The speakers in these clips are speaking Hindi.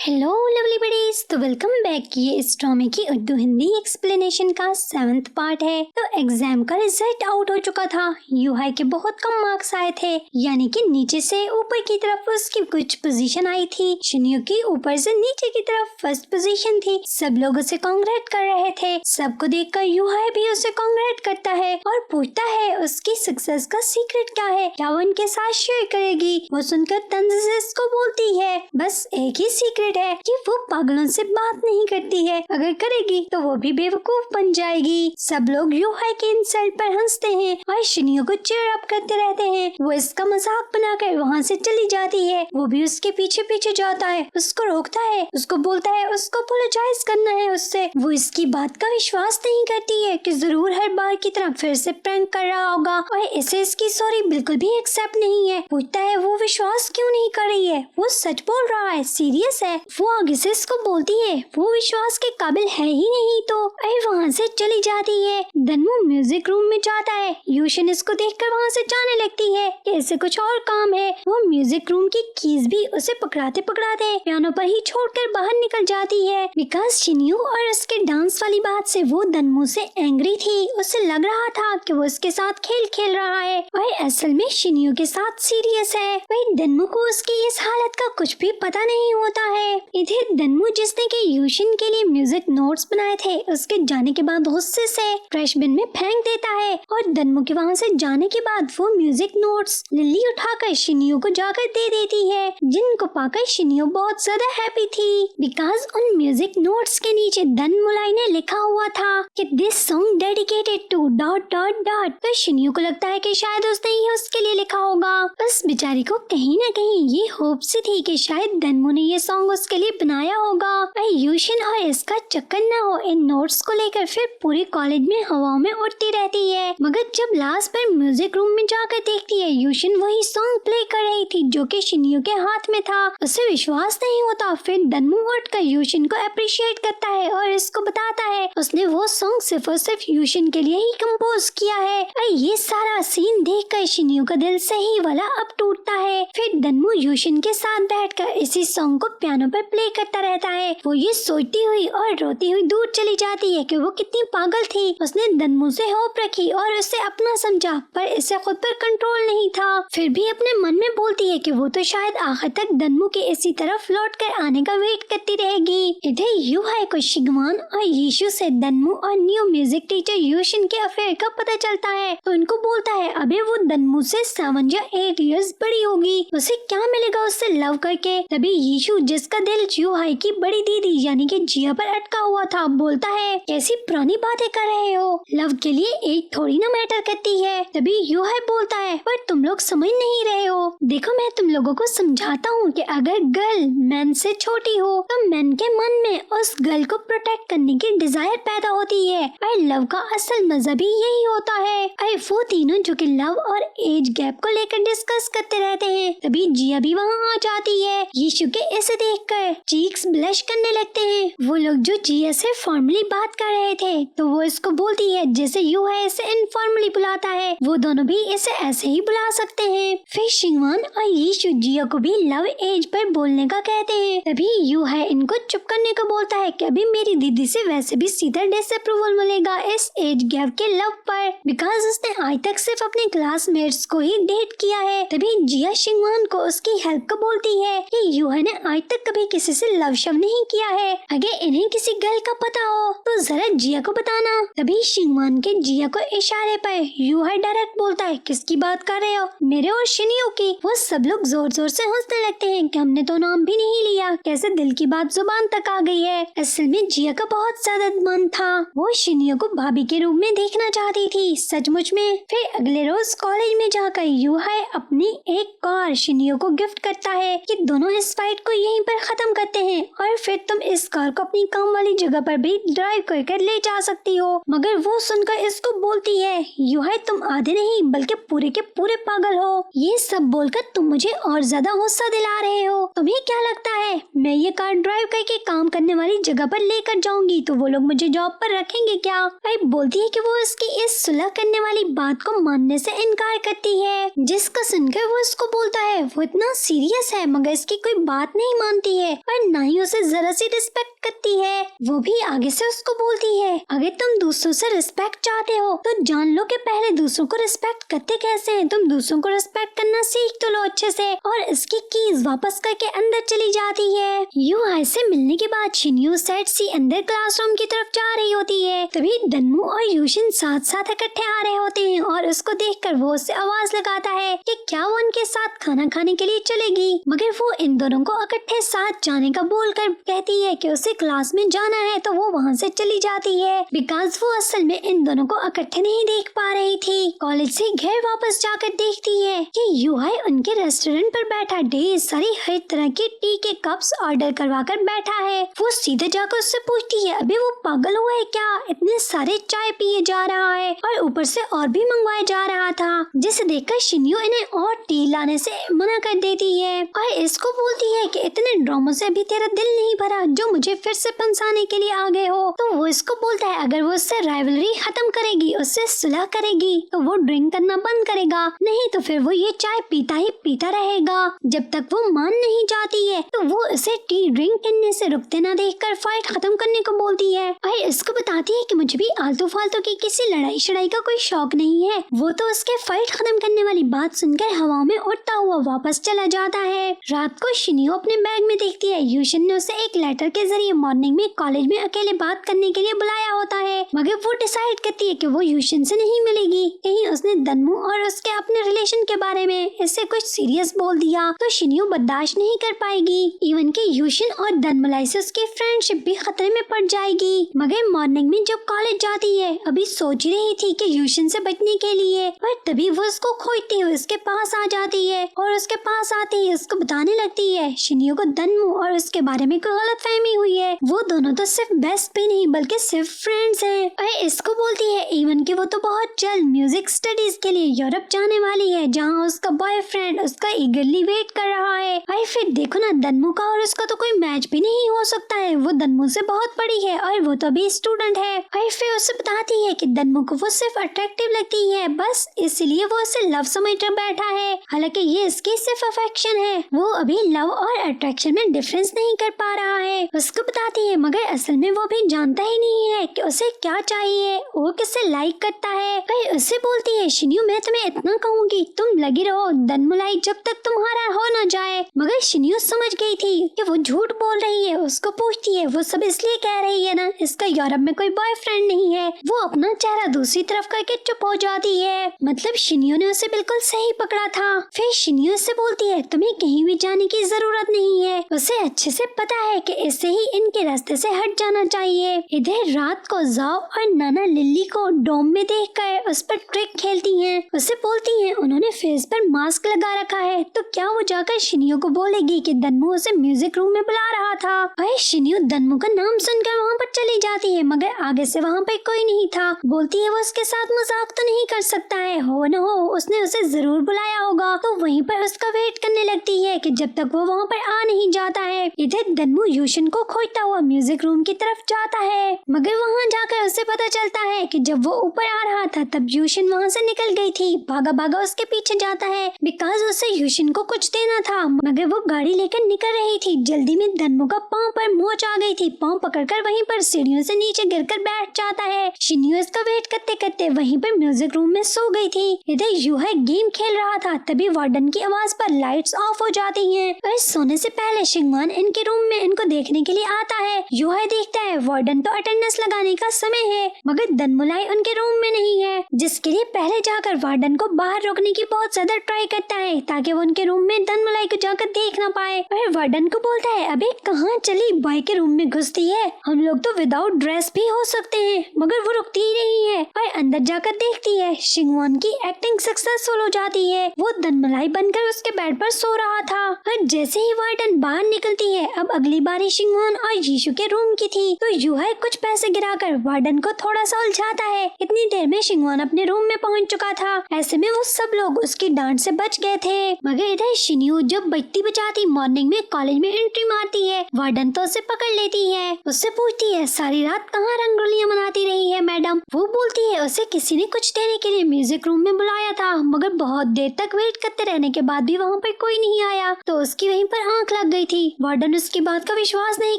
हेलो लवली बडीज, तो वेलकम बैक। ये इस ड्रामे की उर्दू हिंदी एक्सप्लेनेशन का 7th पार्ट है। तो एग्जाम का रिजल्ट आउट हो चुका था। यूहाई के बहुत कम मार्क्स आए थे, यानी कि नीचे से ऊपर की तरफ उसकी कुछ पोजीशन आई थी। शिन्यू की ऊपर से नीचे की तरफ फर्स्ट पोजीशन थी। सब लोग उसे कांग्रेट कर रहे थे। सबको देखकर यूहाई भी उसे कांग्रेट करता है और पूछता है उसकी सक्सेस का सीक्रेट क्या है, क्या वो उनके साथ शेयर करेगी। वो सुनकर तंजीज को बोलती है बस एक ही सीक्रेट है कि वो पागलों से बात नहीं करती है, अगर करेगी तो वो भी बेवकूफ बन जाएगी। सब लोग यूहाई के इंसल्ट पर हंसते हैं और शिन्यू को चीयर अप करते रहते हैं। वो इसका मजाक बनाकर वहाँ से चली जाती है। वो भी उसके पीछे पीछे जाता है, उसको रोकता है, उसको बोलता है उसको अपोलोजाइज करना है उससे। वो इसकी बात का विश्वास नहीं करती है कि जरूर हर बार की तरह फिर से प्रैंक कर रहा होगा और इसे इसकी सॉरी बिल्कुल भी एक्सेप्ट नहीं है। पूछता है वो विश्वास क्यों नहीं कर रही है, वो सच बोल रहा है, सीरियस है। वो आगे से इसको बोलती है वो विश्वास के काबिल है ही नहीं, तो वहाँ से चली जाती है। दनमू म्यूजिक रूम में जाता है। यूशन इसको देखकर वहाँ से जाने लगती है कि इसे कुछ और काम है। वो म्यूजिक रूम की कीज भी उसे पकड़ाते पकड़ाते पियानो पर ही छोड़कर बाहर निकल जाती है। बिकॉज शिन्यू और उसके डांस वाली बात से वो दनमू से एंग्री थी। उसे लग रहा था कि वो उसके साथ खेल खेल रहा है और असल में शिन्यू के साथ सीरियस है। वही दनमू को उसकी इस हालत का कुछ भी पता नहीं होता है। इधर दनमू जिसने के यूशिन के लिए म्यूजिक नोट्स बनाए थे उसके जाने के बाद गुस्से से ट्रैश बिन में फेंक देता है और दनमू के वहाँ से जाने के बाद वो म्यूजिक नोट्स लिली उठाकर शिन्यू को जाकर दे देती है, जिनको पाकर शिन्यू बहुत ज्यादा हैप्पी थी। बिकॉज उन म्यूजिक नोट्स के नीचे दनमुलाई ने लिखा हुआ था कि दिस सॉन्ग डेडिकेटेड टू ... तो शिन्यू को लगता है कि शायद उसने ही उसके लिए लिखा होगा। उस बेचारी को कहीं न कहीं ये होप सी थी कि शायद दनमू ने ये सॉन्ग उसके लिए बनाया होगा। यूशिन और इसका चक्कर न हो इन नोट्स को लेकर फिर पूरे कॉलेज में हवाओं में उड़ती रहती है। मगर जब लास्ट पर म्यूजिक रूम में जाकर देखती है यूशिन वही सॉन्ग प्ले कर रही थी जो कि शिन्यू के हाथ में था। उसे विश्वास नहीं होता। फिर दनमू उठकर यूशिन को अप्रिशिएट करता है और इसको बताता है उसने वो सॉन्ग सिर्फ और सिर्फ यूशिन के लिए ही कंपोज किया है। और ये सारा सीन देखकर शिन्यू का दिल सही वाला अब टूटता है। फिर दनमू यूशिन के साथ बैठकर इसी सॉन्ग को पियानो पर प्ले करता रहता है। वो ये सोचती हुई और रोती हुई दूर चली जाती है कि वो कितनी पागल थी। उसने दनमू से होप रखी और उसे अपना समझा, पर इसे खुद पर कंट्रोल नहीं था। फिर भी अपने मन में बोलती है कि वो तो शायद आखिर तक दनमू के इसी तरफ लौट कर आने का वेट करती रहेगी। इधर यूहाई को शिगवान और यीशु से दनमू और न्यू म्यूजिक टीचर यूशिन के अफेयर का पता चलता है, तो उनको बोलता है अबे वो दनमू से 7 या 8 इयर्स बड़ी होगी, उसे क्या मिलेगा उससे लव करके। तभी यीशु जिसका दिल यूहाई की बड़ी दीदी यानी कि जिया पर अटका हुआ था बोलता है कैसी पुरानी बातें कर रहे हो, लव के लिए एज थोड़ी ना मैटर करती है। तभी यूहाई बोलता है पर तुम लोग समझ नहीं रहे हो, देखो मैं तुम लोगों को समझाता हूँ कि अगर गर्ल मैन से छोटी हो तो मैन के मन में उस गर्ल को प्रोटेक्ट करने की डिजायर पैदा होती है और लव का असल मजा भी यही होता है। और वो तीनों जो कि लव और एज गैप को लेकर डिस्कस करते रहते हैं। तभी जिया भी वहाँ आ जाती है। यीशु के इसे देखकर चीक्स ब्लश करने लगते हैं। वो लोग जो जिया से फॉर्मली बात कर रहे थे तो वो इसको बोलती है जैसे यूहाई इसे इनफॉर्मली बुलाता है वो दोनों भी इसे ऐसे ही बुला सकते हैं। फिर शिंगवान और यीशु जिया को भी लव एज पर बोलने का कहते हैं। तभी यूहाई इनको चुप करने को बोलता है कि अभी मेरी दीदी से वैसे भी सीधा डिसअप्रूवल मिलेगा इस एज गैप के लव पर, बिकॉज उसने आज तक सिर्फ अपने क्लासमेट्स को ही डेट किया है। तभी जिया शिंगवान को उसकी हेल्प को बोलती है कि यूहाई ने आज तक कभी किसी से लव शव नहीं किया है, अगर इन्हें किसी गर्ल का पता हो तो जरा जिया को बताना। तभी शिंगवान के जिया को इशारे पर यूहाई डायरेक्ट बोलता है किसकी बात कर रहे हो, मेरे और शिनियो की। वो सब लोग जोर जोर से हंसने लगते हैं कि हमने तो नाम भी नहीं लिया, कैसे दिल की बात जुबान तक आ गई है। असल में जिया का बहुत ज्यादा मन था, वो शिनियो को भाभी के रूप में देखना चाहती थी सचमुच में। फिर अगले रोज कॉलेज में जाकर यूहाई अपनी एक कार शिनियो को गिफ्ट करता है कि दोनों इस फाइट को यहीं पर खत्म करते हैं और फिर तुम इस कार को अपनी काम वाली जगह पर भी ड्राइव करके ले जा सकती हो। मगर वो सुनकर इसको बोलती है यूहाई तुम आधे नहीं बल्कि पूरे के पूरे पागल हो, ये सब बोलकर तुम मुझे और ज्यादा गुस्सा दिला रहे हो। तुम्हें क्या लगता है मैं ये कार ड्राइव करके काम करने वाली जगह पर लेकर जाऊंगी तो वो लोग मुझे जॉब पर रखेंगे क्या। भाई बोलती है कि वो उसकी इस सुलह करने वाली बात को मानने से इनकार करती है, जिसको सुनकर वो इसको बोलता है वो इतना सीरियस है मगर इसकी कोई बात नहीं मानती करती है और ना ही उसे जरा सी रिस्पेक्ट करती है। वो भी आगे से उसको बोलती है, अगर तुम दूसरों से रिस्पेक्ट चाहते हो तो जान लो कि पहले दूसरों को रिस्पेक्ट करते कैसे हैं। तुम दूसरों को रिस्पेक्ट करना सीख तो लो अच्छे से। और इसकी कीज वापस करके अंदर चली जाती है। यूहाई से मिलने के बाद शिन्यू सेट सी अंदर क्लासरूम की तरफ जा रही होती है। तभी दन्मू और यूशिन साथ साथ इकट्ठे आ रहे होते हैं और उसको देखकर वो उससे आवाज लगाता है कि क्या वो उनके साथ खाना खाने के लिए चलेगी। मगर वो इन दोनों को इकट्ठे साथ जाने का बोलकर कहती है कि उसे क्लास में जाना है, तो वो वहाँ से चली जाती है बिकॉज वो असल में इन दोनों को इकट्ठे नहीं देख पा रही थी। कॉलेज से घर वापस जाकर देखती है कि यूहाई उनके रेस्टोरेंट पर बैठा ढेर सारी हर तरह की टी के कप्स ऑर्डर करवा कर बैठा है। वो सीधे जाकर उससे पूछती है, अभी वो पागल हुआ है क्या, इतने सारे चाय पिए जा रहा है और ऊपर से और भी मंगवाया जा रहा था। जिसे देखकर शिन्यू इन्हें और टी लाने से मना कर देती है और इसको बोलती है कि इतने ड्रामों से भी तेरा दिल नहीं भरा जो मुझे फिर से फंसाने के लिए आ गए हो। तो वो इसको बोलता है अगर वो उससे राइवलरी खत्म करेगी, उससे सुलह करेगी तो वो ड्रिंक करना बंद करेगा, नहीं तो फिर वो ये चाय पीता ही पीता रहेगा। जब तक वो मान नहीं जाती है तो वो उसे टी ड्रिंक करने से रुकते ना देखकर फाइट खत्म करने को बोलती है और इसको बताती है कि मुझे भी आलतू फालतू की किसी लड़ाई शड़ाई का कोई शौक नहीं है। वो तो उसके फाइट खत्म करने वाली बात सुनकर हवाओं में उड़ता हुआ वापस चला जाता है। रात को शिन्यू अपने बैग में देखती है यूशिन ने उसे एक लेटर के जरिए मॉर्निंग में कॉलेज में अकेले बात करने के लिए बुलाया होता है। मगर वो डिसाइड करती है कि वो यूशिन से नहीं मिलेगी, कहीं उसने दन्मू और उसके अपने रिलेशन के बारे में इससे कुछ सीरियस बोल दिया तो शिन्यू बर्दाश्त नहीं कर पाएगी। इवन के यूशिन और दनमलाई से उसकी फ्रेंडशिप भी खतरे में पड़ जाएगी। मगर मॉर्निंग में जब कॉलेज जाती है अभी सोच रही थी कि यूशिन से बचने के लिए, पर तभी वो उसको खोजती हुई उसके पास आ जाती है और उसके पास आते ही उसको बताने लगती है शिन्यू को दन्मू और उसके बारे में कोई गलतफहमी हुई है। वो दोनों तो सिर्फ बेस्ट भी नहीं बल्कि सिर्फ फ्रेंड्स हैं। और इसको बोलती है इवन कि वो तो बहुत जल्द म्यूजिक स्टडीज के लिए यूरोप जाने वाली है जहाँ उसका बॉयफ्रेंड उसका ईगरली वेट कर रहा है। और फिर देखो ना दन्मू का और उसका तो कोई मैच भी नहीं हो सकता है, वो दन्मू से बहुत बड़ी है और वो तो अभी स्टूडेंट है। और फिर उसे बताती है कि दन्मू को वो सिर्फ अट्रैक्टिव लगती है, बस इसलिए वो उसे लव समझकर बैठा है। हालांकि ये इसकी सिर्फ अफेक्शन है, वो अभी लव और अट्रैक्शन में डिफरेंस नहीं कर पा रहा है। उसको बताती है मगर असल में वो भी जानता ही नहीं है कि उसे क्या चाहिए, वो किसे लाइक करता है। फिर उससे बोलती है शिन्यू मैं तुम्हें इतना कहूँगी तुम लगी रहो दनमुलाई जब तक तुम्हारा हो न जाए। मगर शिन्यू समझ गई थी कि वो झूठ बोल रही है। उसको पूछती है वो सब इसलिए कह रही है ना, इसका यूरोप में कोई बॉयफ्रेंड नहीं है। वो अपना चेहरा दूसरी तरफ करके चुप हो जाती है। मतलब शिन्यू ने उसे बिल्कुल सही पकड़ा था। फिर शिन्यू से बोलती है तुम्हें कहीं भी जाने की जरूरत नहीं है, उसे अच्छे से पता है कि इससे ही इनके रास्ते से हट जाना चाहिए। इधर रात को जाओ और नाना लिल्ली को डोम में देखकर उस पर ट्रिक खेलती हैं। उसे बोलती हैं उन्होंने फेस पर मास्क लगा रखा है, तो क्या वो जाकर शिन्यू को बोलेगी कि दन्मू उसे म्यूजिक रूम में बुला रहा था। और शिन्यू दन्मू का नाम सुनकर वहाँ पर चली जाती है मगर आगे से वहाँ पर कोई नहीं था। बोलती है वो उसके साथ मजाक तो नहीं कर सकता है, हो न हो उसने उसे जरूर बुलाया होगा। तो वहीं पर उसका वेट करने लगती है कि जब तक वो वहाँ पर आ नहीं जाता है। इधर दन्मू यूशिन को खोजता हुआ म्यूजिक रूम की तरफ जाता है मगर वहाँ जाकर उसे पता चलता है कि जब वो ऊपर आ रहा था तब यूशिन वहाँ से निकल गई थी। भागा भागा उसके पीछे जाता है बिकॉज उसे यूशिन को कुछ देना था मगर वो गाड़ी लेकर निकल रही थी। जल्दी में दन्मू का पाँव पर मोच आ गई थी, पाँव पकड़कर वहीं पर सीढ़ियों से नीचे गिरकर बैठ जाता है। शिन्यू इसका वेट करते करते वहीं पर म्यूजिक रूम में सो गई थी। इधर यूहाई गेम खेल रहा था तभी वार्डन की आवाज पर लाइट्स ऑफ हो जाती हैं और सोने से पहले शिंगमान इनके रूम में इनको देखने के लिए आता है। यूहाई देखता है वार्डन तो अटेंडेंस लगाने का समय है मगर दनमुलाई उनके रूम में नहीं है, जिसके लिए पहले जाकर वार्डन को बाहर रोकने की बहुत ज्यादा ट्राई करता है ताकि वो उनके रूम में दनमुलाई को जाकर देख ना पाए। और वार्डन को बोलता है अबे कहाँ चली, बॉय के रूम में घुसती है, हम लोग तो विदाउट ड्रेस भी हो सकते हैं। मगर वो रुकती ही नहीं है और अंदर जाकर देखती है शिंगवान की एक्टिंग सक्सेसफुल हो जाती है। वो दनमुलाई बनकर उसके बेड पर सो रहा था और जैसे ही वार्डन बाहर निकलती है अब अगली बारी शिंगवान और यीशु के रूम की थी। तो यूहाई कुछ पैसे गिराकर वार्डन को थोड़ा सा उलझाता है। इतनी देर में शिंगवान अपने रूम में पहुंच चुका था। ऐसे में वो सब लोग उसकी डांट से बच गए थे। मगर इधर शिन्यू जब बचती बचाती मॉर्निंग में कॉलेज में एंट्री मारती है, वार्डन तो उसे पकड़ लेती है। उससे पूछती है सारी रात कहाँ रंगोलियां मनाती रही है मैडम। वो बोलती है उसे किसी ने कुछ देने के लिए म्यूजिक रूम में बुलाया था मगर बहुत देर तक वेट करते रहने के बाद भी वहाँ पर कोई नहीं आया तो उसकी वहीं पर आंख लग गई रही थी। वार्डन उसकी बात का विश्वास नहीं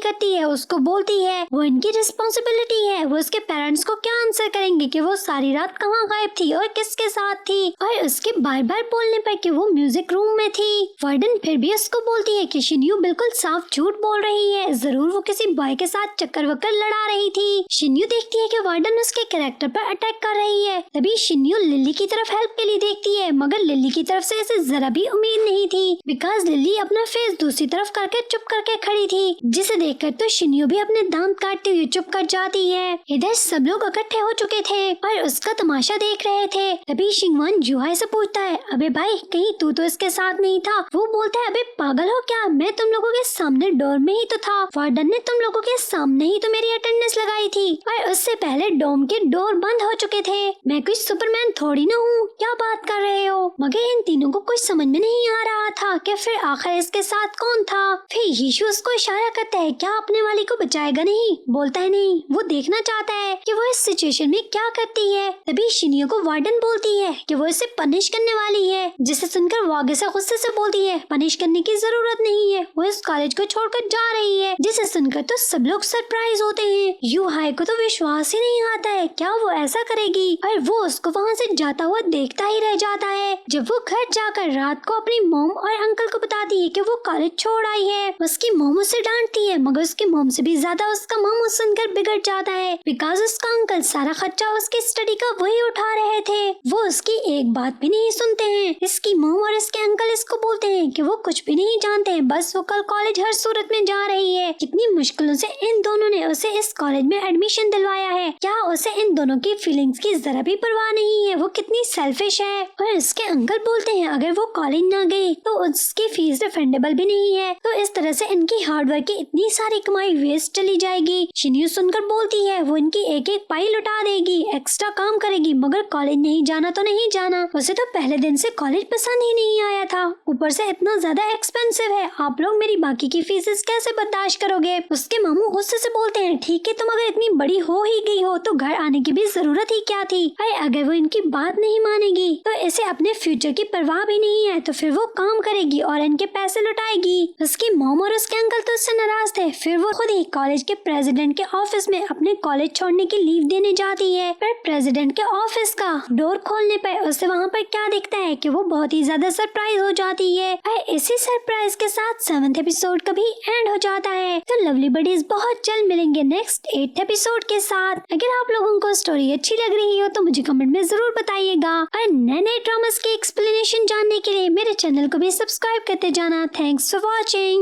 करती है, उसको बोलती है वो इनकी रिस्पॉन्सिबिलिटी है, वो उसके पेरेंट्स को क्या आंसर करेंगे कि वो सारी रात कहाँ गायब थी और किसके साथ थी, और उसके बार बार बोलने पर कि वो म्यूजिक रूम में थी। वार्डन फिर भी उसको बोलती है कि शिन्यू बिल्कुल साफ झूठ बोल रही है, जरूर वो किसी बॉय के साथ चक्कर वक्कर लड़ा रही थी। शिन्यू देखती है कि वार्डन उसके कैरेक्टर पर अटैक कर रही है। तभी शिन्यू लिली की तरफ हेल्प के लिए देखती है, मगर लिली की तरफ से ऐसे जरा भी उम्मीद नहीं थी, बिकॉज लिली अपना फेस दूसरी तरफ करके चुप करके खड़ी थी, जिसे देखकर तो शिन्यू भी अपने दांत काटते हुए चुप कर जाती है। इधर सब लोग इकट्ठे हो चुके थे और उसका तमाशा देख रहे थे। तभी शिंगवान जुहाई से पूछता है, अबे भाई कहीं तू तो इसके साथ नहीं था? वो बोलता है, अबे पागल हो क्या, मैं तुम लोगों के सामने डोर में ही तो था, वार्डन ने तुम लोगों के सामने ही तो मेरी अटेंडेंस लगाई थी और उससे पहले डोम के डोर बंद हो चुके थे, मैं कोई सुपरमैन थोड़ी ना हूँ, क्या बात कर रहे हो? मगर इन तीनों को कुछ समझ में नहीं आ रहा था कि फिर आखिर इसके साथ कौन था। फिर यीशु उसको इशारा करता है, क्या अपने वाली को बचाएगा नहीं? बोलता है नहीं, वो देखना चाहता है कि वो इस सिचुएशन में क्या करती है। तभी शिन्यू को वार्डन बोलती है कि वो इसे पनिश करने वाली है, जिसे सुनकर वो आगे से गुस्से से बोलती है, पनिश करने की जरूरत नहीं है, वो इस कॉलेज को छोड़कर जा रही है। जिसे सुनकर तो सब लोग सरप्राइज होते हैं। यूहाई को तो विश्वास ही नहीं आता है, क्या वो ऐसा करेगी? और वो उसको वहाँ से जाता हुआ देखता ही रह जाता है। जब वो घर जाकर रात को अपनी मॉम और अंकल को बताती है कि वो कॉलेज छोड़ आई है, उसकी मॉम उसे डांटती है, मगर उसकी मॉम से भी ज्यादा उसका मामू सुनकर बिगड़ जाता है, बिकॉज उसका अंकल सारा खर्चा उसकी स्टडी का वही उठा रहे थे। वो उसकी एक बात भी नहीं सुनते हैं। इसकी मॉम और इसके अंकल इसको बोलते हैं कि वो कुछ भी नहीं जानते हैं, बस वो कल कॉलेज हर सूरत में जा रही है। कितनी मुश्किलों से इन दोनों ने उसे इस कॉलेज में एडमिशन दिलवाया है, क्या उसे इन दोनों की फीलिंग्स की जरा भी परवाह नहीं है? वो कितनी सेल्फिश है। और इसके अंकल बोलते हैं अगर वो कॉलेज ना गई तो उसकी फीस रिफंडेबल भी नहीं है, तो इस तरह से इनकी हार्डवर्क की इतनी सारी कमाई वेस्ट चली जाएगी। शिन्यू सुनकर बोलती है वो इनकी एक एक पाई लुटा देगी, एक्स्ट्रा काम करेगी, मगर कॉलेज नहीं जाना तो नहीं जाना। उसे तो पहले दिन से कॉलेज पसंद ही नहीं आया था, ऊपर से इतना ज्यादा एक्सपेंसिव है, आप लोग मेरी बाकी की फीसेस कैसे बर्दाश्त करोगे? उसके मामू गुस्से से बोलते हैं, ठीक है तुम अगर इतनी बड़ी हो ही गई हो तो घर आने की भी जरूरत ही क्या थी? अगर वो इनकी बात नहीं मानेगी तो इसे अपने फ्यूचर की परवाह भी नहीं है, तो फिर वो काम करेगी और इनके पैसे लुटाएगी। उसकी मॉम और उसके अंकल तो उससे नाराज थे, फिर वो खुद ही कॉलेज के प्रेसिडेंट के ऑफिस में अपने कॉलेज छोड़ने की लीव देने जाती है। पर प्रेसिडेंट के ऑफिस का डोर खोलने पर उसे वहाँ पर क्या दिखता है कि वो बहुत ही ज्यादा सरप्राइज हो जाती है। इसी सरप्राइज के साथ 7th एपिसोड का भी एंड हो जाता है। तो लवली बडीज बहुत जल्द मिलेंगे नेक्स्ट 8th एपिसोड के साथ। अगर आप लोगों को स्टोरी अच्छी लग रही हो तो मुझे कमेंट में जरूर बताइएगा, और नए नए ड्रामास की एक्सप्लेनेशन जानने के लिए मेरे चैनल को भी सब्सक्राइब करते जाना। Thanks for watching.